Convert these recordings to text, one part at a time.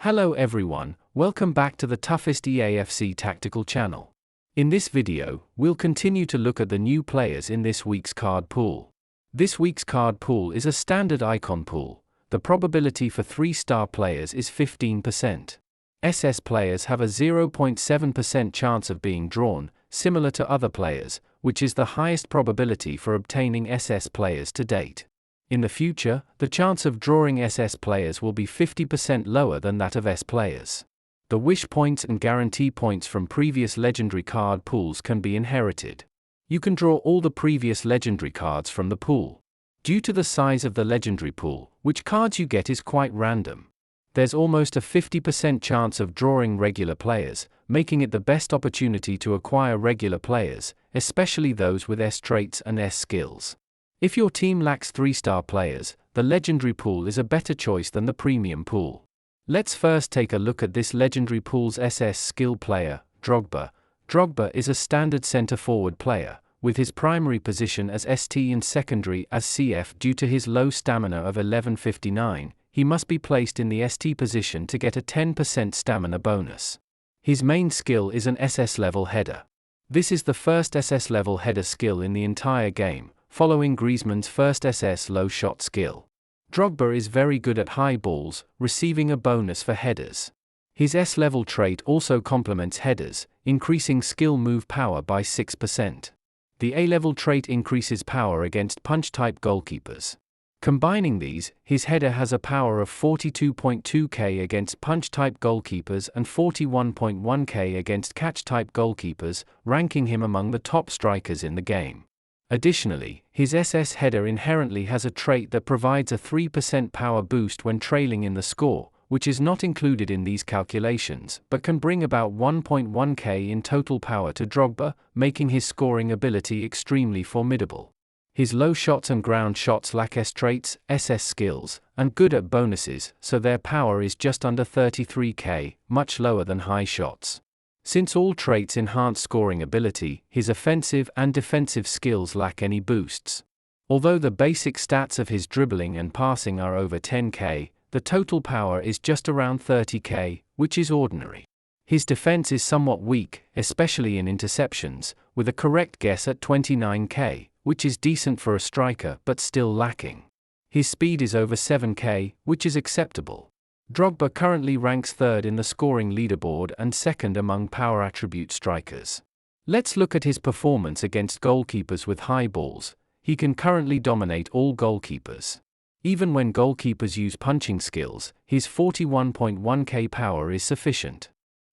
Hello everyone, welcome back to the toughest EAFC tactical channel. In this video, we'll continue to look at the new players in this week's card pool. This week's card pool is a standard icon pool. The probability for 3-star players is 15%. SS players have a 0.7% chance of being drawn, similar to other players, which is the highest probability for obtaining SS players to date. In the future, the chance of drawing SS players will be 50% lower than that of S players. The wish points and guarantee points from previous legendary card pools can be inherited. You can draw all the previous legendary cards from the pool. Due to the size of the legendary pool, which cards you get is quite random. There's almost a 50% chance of drawing regular players, making it the best opportunity to acquire regular players, especially those with S traits and S skills. If your team lacks 3-star players, the legendary pool is a better choice than the premium pool. Let's first take a look at this legendary pool's SS skill player, Drogba. Drogba is a standard centre-forward player, with his primary position as ST and secondary as CF. Due to his low stamina of 1159, he must be placed in the ST position to get a 10% stamina bonus. His main skill is an SS level header. This is the first SS level header skill in the entire game, following Griezmann's first SS low shot skill. Drogba is very good at high balls, receiving a bonus for headers. His S-level trait also complements headers, increasing skill move power by 6%. The A-level trait increases power against punch-type goalkeepers. Combining these, his header has a power of 42.2k against punch-type goalkeepers and 41.1k against catch-type goalkeepers, ranking him among the top strikers in the game. Additionally, his SS header inherently has a trait that provides a 3% power boost when trailing in the score, which is not included in these calculations, but can bring about 1.1k in total power to Drogba, making his scoring ability extremely formidable. His low shots and ground shots lack S traits, SS skills, and good at bonuses, so their power is just under 33k, much lower than high shots. Since all traits enhance scoring ability, his offensive and defensive skills lack any boosts. Although the basic stats of his dribbling and passing are over 10k, the total power is just around 30k, which is ordinary. His defense is somewhat weak, especially in interceptions, with a correct guess at 29k, which is decent for a striker but still lacking. His speed is over 7k, which is acceptable. Drogba currently ranks 3rd in the scoring leaderboard and 2nd among power attribute strikers. Let's look at his performance against goalkeepers with high balls. He can currently dominate all goalkeepers. Even when goalkeepers use punching skills, his 41.1k power is sufficient.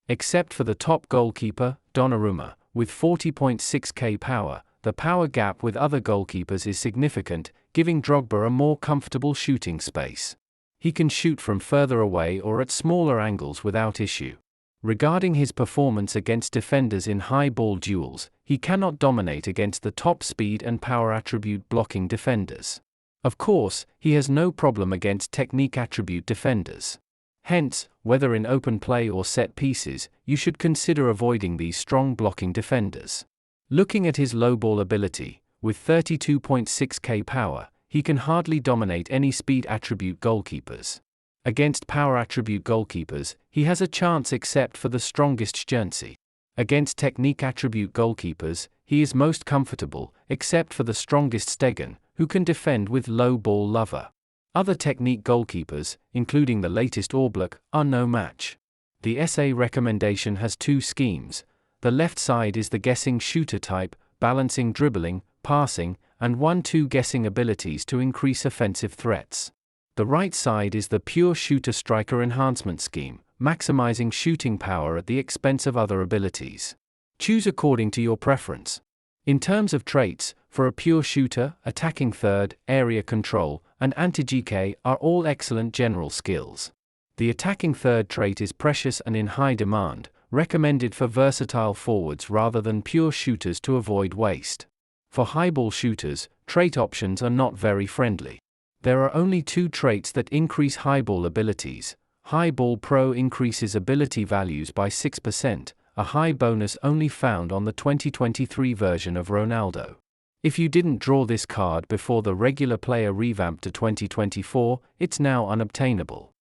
Except for the top goalkeeper, Donnarumma, with 40.6k power, the power gap with other goalkeepers is significant, giving Drogba a more comfortable shooting space. He can shoot from further away or at smaller angles without issue. Regarding his performance against defenders in high ball duels, he cannot dominate against the top speed and power attribute blocking defenders. Of course, he has no problem against technique attribute defenders. Hence, whether in open play or set pieces, you should consider avoiding these strong blocking defenders. Looking at his low ball ability, with 32.6k power, he can hardly dominate any speed attribute goalkeepers. Against power attribute goalkeepers, he has a chance except for the strongest Guernsey. Against technique attribute goalkeepers, he is most comfortable, except for the strongest Stegen, who can defend with low ball lover. Other technique goalkeepers, including the latest Oblak, are no match. The SA recommendation has 2 schemes. The left side is the guessing shooter type, balancing dribbling, passing, and 1-2 guessing abilities to increase offensive threats. The right side is the pure shooter striker enhancement scheme, maximizing shooting power at the expense of other abilities. Choose according to your preference. In terms of traits, for a pure shooter, attacking third, area control, and anti-GK are all excellent general skills. The attacking third trait is precious and in high demand, recommended for versatile forwards rather than pure shooters to avoid waste. For highball shooters, trait options are not very friendly. There are only 2 traits that increase highball abilities. Highball Pro increases ability values by 6%, a high bonus only found on the 2023 version of Ronaldo. If you didn't draw this card before the regular player revamped to 2024, it's now unobtainable.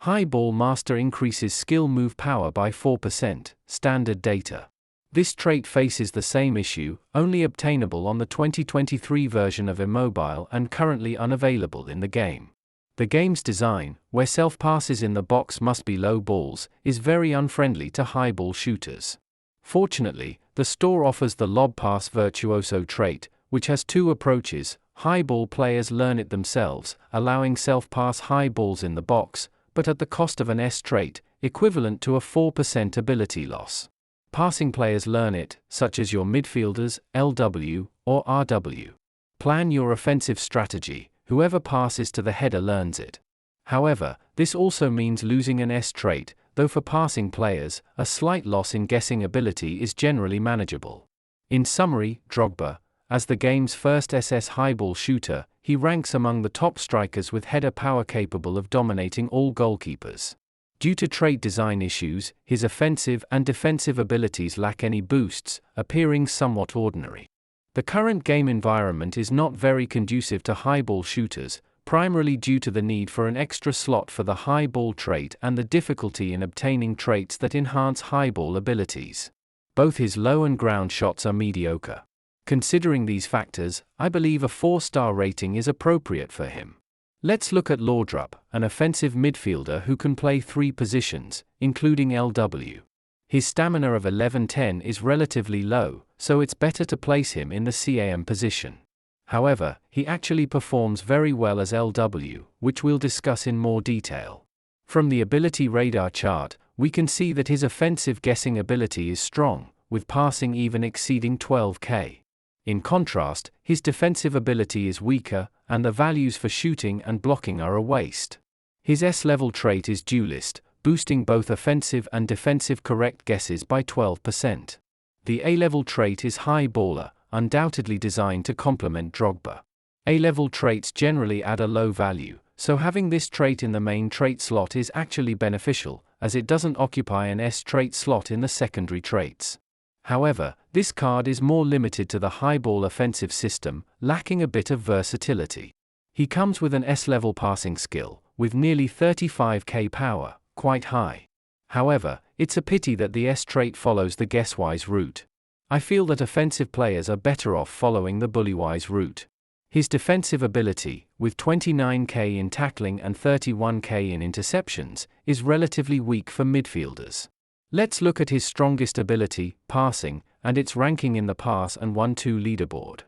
High Ball Master increases skill move power by 4%, standard data. This trait faces the same issue, only obtainable on the 2023 version of Immobile and currently unavailable in the game. The game's design, where self-passes in the box must be low balls, is very unfriendly to high ball shooters. Fortunately, the store offers the lob pass virtuoso trait, which has two approaches. High ball players learn it themselves, allowing self-pass high balls in the box, but at the cost of an S trait, equivalent to a 4% ability loss. Passing players learn it, such as your midfielders, LW, or RW. Plan your offensive strategy. Whoever passes to the header learns it. However, this also means losing an S trait, though for passing players, a slight loss in guessing ability is generally manageable. In summary, Drogba, as the game's first SS highball shooter, he ranks among the top strikers with header power capable of dominating all goalkeepers. Due to trait design issues, his offensive and defensive abilities lack any boosts, appearing somewhat ordinary. The current game environment is not very conducive to high ball shooters, primarily due to the need for an extra slot for the high ball trait and the difficulty in obtaining traits that enhance high ball abilities. Both his low and ground shots are mediocre. Considering these factors, I believe a 4-star rating is appropriate for him. Let's look at Laudrup, an offensive midfielder who can play 3 positions, including LW. His stamina of 1110 is relatively low, so it's better to place him in the CAM position. However, he actually performs very well as LW, which we'll discuss in more detail. From the ability radar chart, we can see that his offensive guessing ability is strong, with passing even exceeding 12k. In contrast, his defensive ability is weaker, and the values for shooting and blocking are a waste. His S-level trait is duelist, boosting both offensive and defensive correct guesses by 12%. The A-level trait is high baller, undoubtedly designed to complement Drogba. A-level traits generally add a low value, so having this trait in the main trait slot is actually beneficial, as it doesn't occupy an S trait slot in the secondary traits. However, this card is more limited to the high ball offensive system, lacking a bit of versatility. He comes with an S-level passing skill, with nearly 35k power, quite high. However, it's a pity that the S trait follows the guesswise route. I feel that offensive players are better off following the bullywise route. His defensive ability, with 29k in tackling and 31k in interceptions, is relatively weak for midfielders. Let's look at his strongest ability, passing, and its ranking in the pass and 1-2 leaderboard.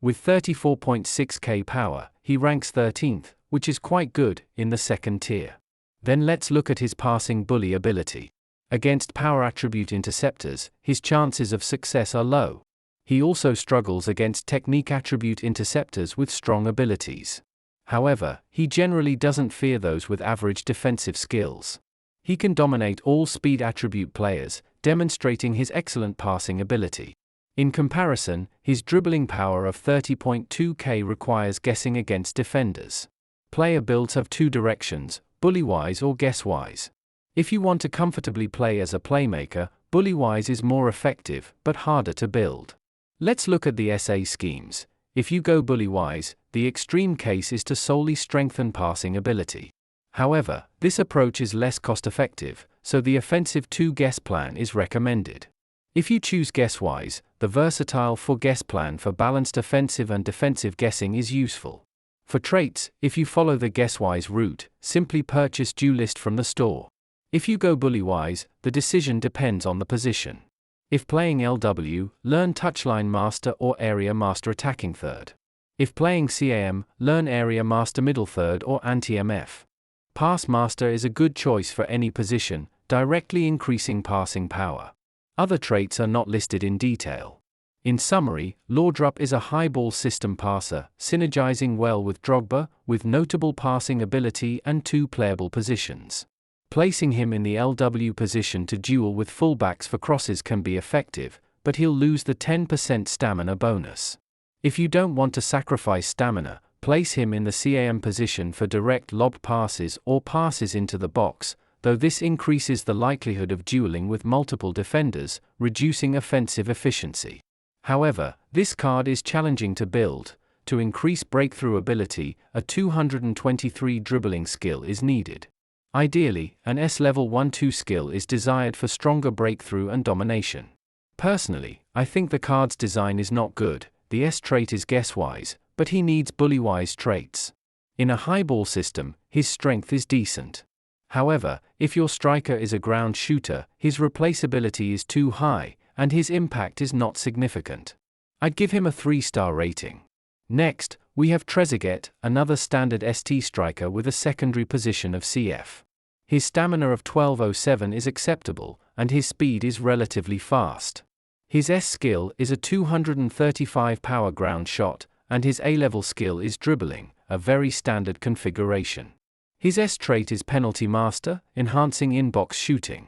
With 34.6k power, he ranks 13th, which is quite good, in the second tier. Then let's look at his passing bully ability. Against power attribute interceptors, his chances of success are low. He also struggles against technique attribute interceptors with strong abilities. However, he generally doesn't fear those with average defensive skills. He can dominate all speed attribute players, demonstrating his excellent passing ability. In comparison, his dribbling power of 30.2k requires guessing against defenders. Player builds have 2 directions, bullywise or guesswise. If you want to comfortably play as a playmaker, bullywise is more effective, but harder to build. Let's look at the SA schemes. If you go bullywise, the extreme case is to solely strengthen passing ability. However, this approach is less cost-effective, so the offensive 2 guess plan is recommended. If you choose guesswise, the versatile 4 guess plan for balanced offensive and defensive guessing is useful. For traits, if you follow the guesswise route, simply purchase duelist from the store. If you go bullywise, the decision depends on the position. If playing LW, learn touchline master or area master attacking third. If playing CAM, learn area master middle third or anti-MF. Pass master is a good choice for any position, directly increasing passing power. Other traits are not listed in detail. In summary, Laudrup is a high ball system passer, synergizing well with Drogba, with notable passing ability and 2 playable positions. Placing him in the LW position to duel with fullbacks for crosses can be effective, but he'll lose the 10% stamina bonus. If you don't want to sacrifice stamina, place him in the CAM position for direct lob passes or passes into the box, though this increases the likelihood of dueling with multiple defenders, reducing offensive efficiency. However, this card is challenging to build. To increase breakthrough ability, a 223 dribbling skill is needed. Ideally, an S-level 1-2 skill is desired for stronger breakthrough and domination. Personally, I think the card's design is not good. The S trait is guess-wise, but he needs bully-wise traits. In a high ball system, his strength is decent. However, if your striker is a ground shooter, his replaceability is too high, and his impact is not significant. I'd give him a 3-star rating. Next, we have Trezeguet, another standard ST striker with a secondary position of CF. His stamina of 1207 is acceptable, and his speed is relatively fast. His S skill is a 235 power ground shot, and his A-level skill is dribbling, a very standard configuration. His S trait is penalty master, enhancing in-box shooting.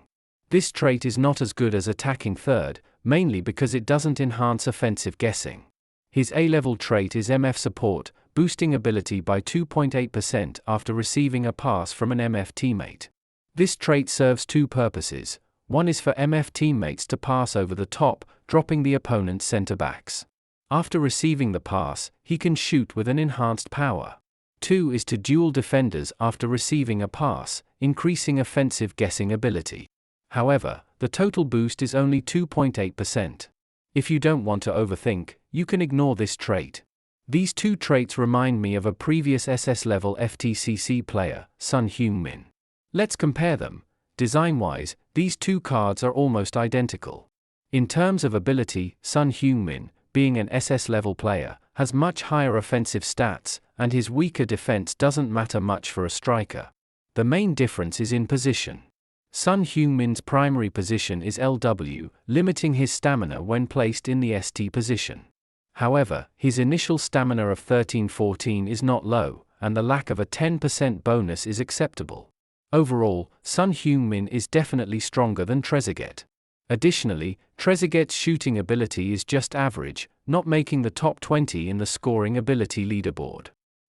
This trait is not as good as attacking third, mainly because it doesn't enhance offensive guessing. His A-level trait is MF support, boosting ability by 2.8% after receiving a pass from an MF teammate. This trait serves two purposes. One is for MF teammates to pass over the top, dropping the opponent's centre-backs. After receiving the pass, he can shoot with an enhanced power. 2 is to duel defenders after receiving a pass, increasing offensive guessing ability. However, the total boost is only 2.8%. If you don't want to overthink, you can ignore this trait. These two traits remind me of a previous SS-level FTCC player, Son Heung-min. Let's compare them. Design-wise, these two cards are almost identical. In terms of ability, Son Heung-min, being an SS-level player, has much higher offensive stats, and his weaker defense doesn't matter much for a striker. The main difference is in position. Son Heung-min's primary position is LW, limiting his stamina when placed in the ST position. However, his initial stamina of 13-14 is not low, and the lack of a 10% bonus is acceptable. Overall, Son Heung-min is definitely stronger than Trezeguet. Additionally, Trezeguet's shooting ability is just average, not making the top 20 in the scoring ability leaderboard.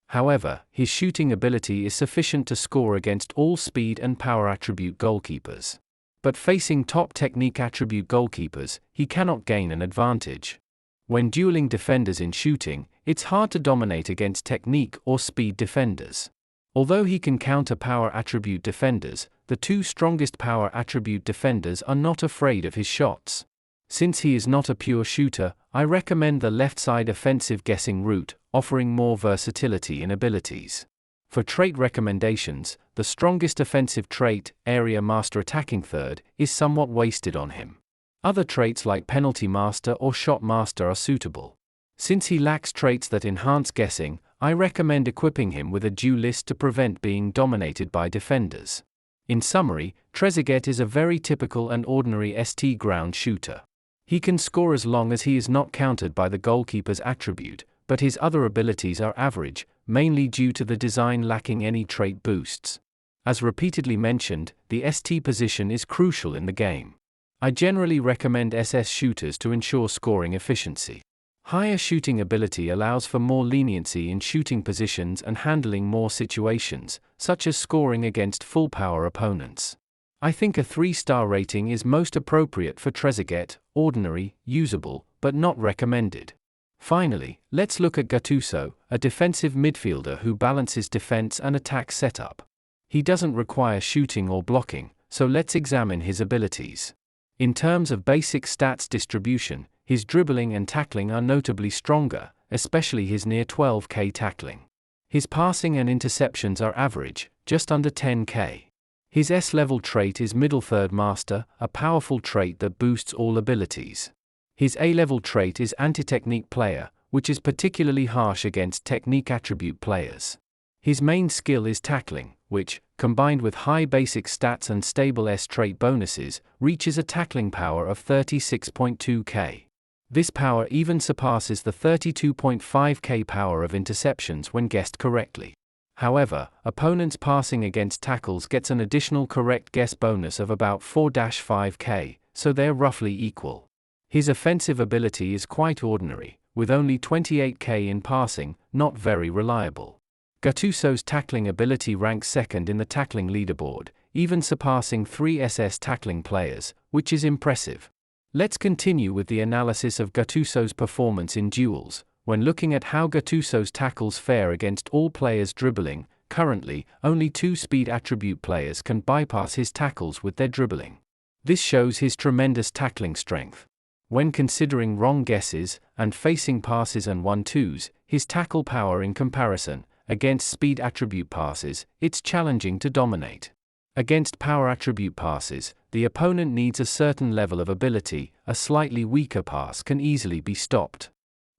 However, his shooting ability is sufficient to score against all speed and power attribute goalkeepers. But facing top technique attribute goalkeepers, he cannot gain an advantage. When dueling defenders in shooting, it's hard to dominate against technique or speed defenders. Although he can counter power attribute defenders, the two strongest power attribute defenders are not afraid of his shots. Since he is not a pure shooter, I recommend the left side offensive guessing route, offering more versatility in abilities. For trait recommendations, the strongest offensive trait, Area Master attacking third, is somewhat wasted on him. Other traits like Penalty Master or Shot Master are suitable. Since he lacks traits that enhance guessing, I recommend equipping him with a duelist to prevent being dominated by defenders. In summary, Trezeguet is a very typical and ordinary ST ground shooter. He can score as long as he is not countered by the goalkeeper's attribute, but his other abilities are average, mainly due to the design lacking any trait boosts. As repeatedly mentioned, the ST position is crucial in the game. I generally recommend SS shooters to ensure scoring efficiency. Higher shooting ability allows for more leniency in shooting positions and handling more situations, such as scoring against full-power opponents. I think a 3-star rating is most appropriate for Trezeguet, ordinary, usable, but not recommended. Finally, let's look at Gattuso, a defensive midfielder who balances defense and attack setup. He doesn't require shooting or blocking, so let's examine his abilities. In terms of basic stats distribution, his dribbling and tackling are notably stronger, especially his near 12k tackling. His passing and interceptions are average, just under 10k. His S-level trait is Middle Third Master, a powerful trait that boosts all abilities. His A-level trait is Anti-Technique Player, which is particularly harsh against technique attribute players. His main skill is tackling, which, combined with high basic stats and stable S trait bonuses, reaches a tackling power of 36.2k. This power even surpasses the 32.5k power of interceptions when guessed correctly. However, opponents passing against tackles gets an additional correct guess bonus of about 4-5k, so they're roughly equal. His offensive ability is quite ordinary, with only 28k in passing, not very reliable. Gattuso's tackling ability ranks second in the tackling leaderboard, even surpassing 3 SS tackling players, which is impressive. Let's continue with the analysis of Gattuso's performance in duels. When looking at how Gattuso's tackles fare against all players dribbling, Currently, only 2 speed attribute players can bypass his tackles with their dribbling. This shows his tremendous tackling strength. When considering wrong guesses, and facing passes and 1-2s, his tackle power in comparison, against speed attribute passes, it's challenging to dominate. Against power attribute passes, the opponent needs a certain level of ability, a slightly weaker pass can easily be stopped.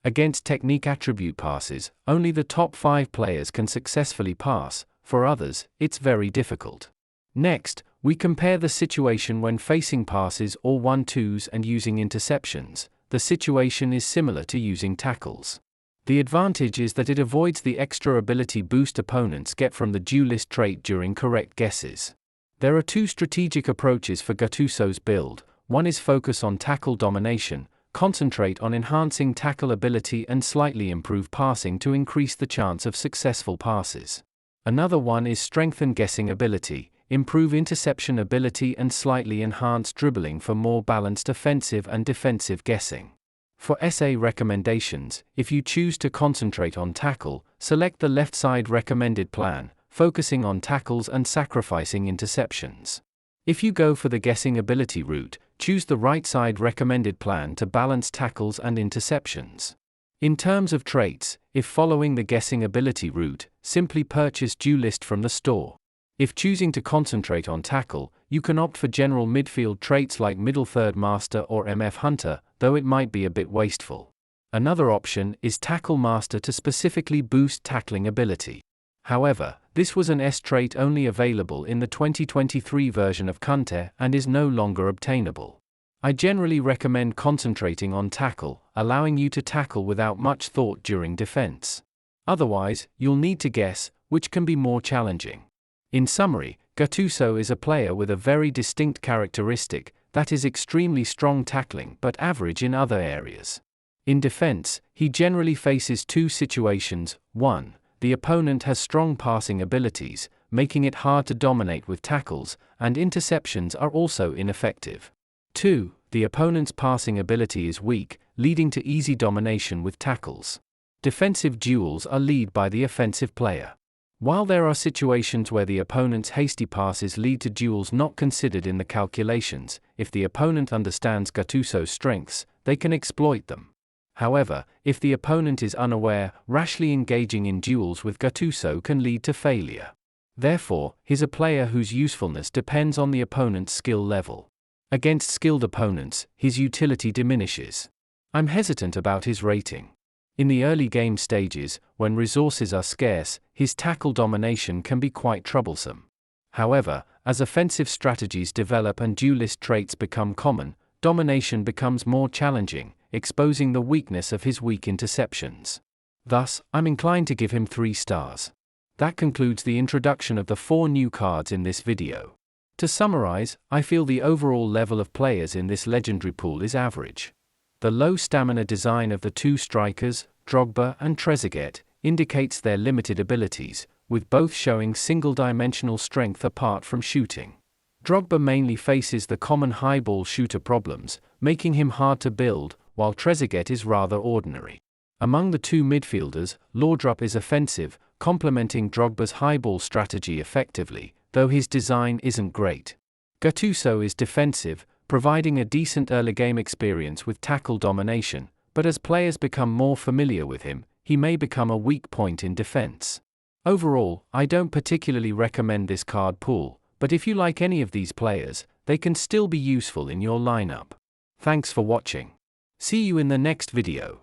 Against technique attribute passes, only the top 5 players can successfully pass, for others, it's very difficult. Next, we compare the situation when facing passes or 1-2s and using interceptions. The situation is similar to using tackles. The advantage is that it avoids the extra ability boost opponents get from the duelist trait during correct guesses. There are 2 strategic approaches for Gattuso's build. One is focus on tackle domination, concentrate on enhancing tackle ability and slightly improve passing to increase the chance of successful passes. Another one is strengthen guessing ability, improve interception ability and slightly enhance dribbling for more balanced offensive and defensive guessing. For SA recommendations, if you choose to concentrate on tackle, select the left side recommended plan, focusing on tackles and sacrificing interceptions. If you go for the guessing ability route, choose the right side recommended plan to balance tackles and interceptions. In terms of traits, if following the guessing ability route, simply purchase duelist from the store. If choosing to concentrate on tackle, you can opt for general midfield traits like middle third master or MF hunter, though it might be a bit wasteful. Another option is tackle master to specifically boost tackling ability. However, this was an S trait only available in the 2023 version of Conte and is no longer obtainable. I generally recommend concentrating on tackle, allowing you to tackle without much thought during defense. Otherwise, you'll need to guess, which can be more challenging. In summary, Gattuso is a player with a very distinct characteristic, that is extremely strong tackling but average in other areas. In defense, he generally faces 2 situations. 1. The opponent has strong passing abilities, making it hard to dominate with tackles, and interceptions are also ineffective. 2. The opponent's passing ability is weak, leading to easy domination with tackles. Defensive duels are led by the offensive player. While there are situations where the opponent's hasty passes lead to duels not considered in the calculations, if the opponent understands Gattuso's strengths, they can exploit them. However, if the opponent is unaware, rashly engaging in duels with Gattuso can lead to failure. Therefore, he's a player whose usefulness depends on the opponent's skill level. Against skilled opponents, his utility diminishes. I'm hesitant about his rating. In the early game stages, when resources are scarce, his tackle domination can be quite troublesome. However, as offensive strategies develop and duelist traits become common, domination becomes more challenging, exposing the weakness of his weak interceptions. Thus, I'm inclined to give him 3 stars. That concludes the introduction of the 4 new cards in this video. To summarize, I feel the overall level of players in this legendary pool is average. The low stamina design of the 2 strikers, Drogba and Trezeguet, indicates their limited abilities, with both showing single-dimensional strength apart from shooting. Drogba mainly faces the common high ball shooter problems, making him hard to build, while Trezeguet is rather ordinary. Among the 2 midfielders, Laudrup is offensive, complementing Drogba's high ball strategy effectively, though his design isn't great. Gattuso is defensive, providing a decent early game experience with tackle domination, but as players become more familiar with him, he may become a weak point in defense. Overall, I don't particularly recommend this card pool, but if you like any of these players, they can still be useful in your lineup. Thanks for watching. See you in the next video.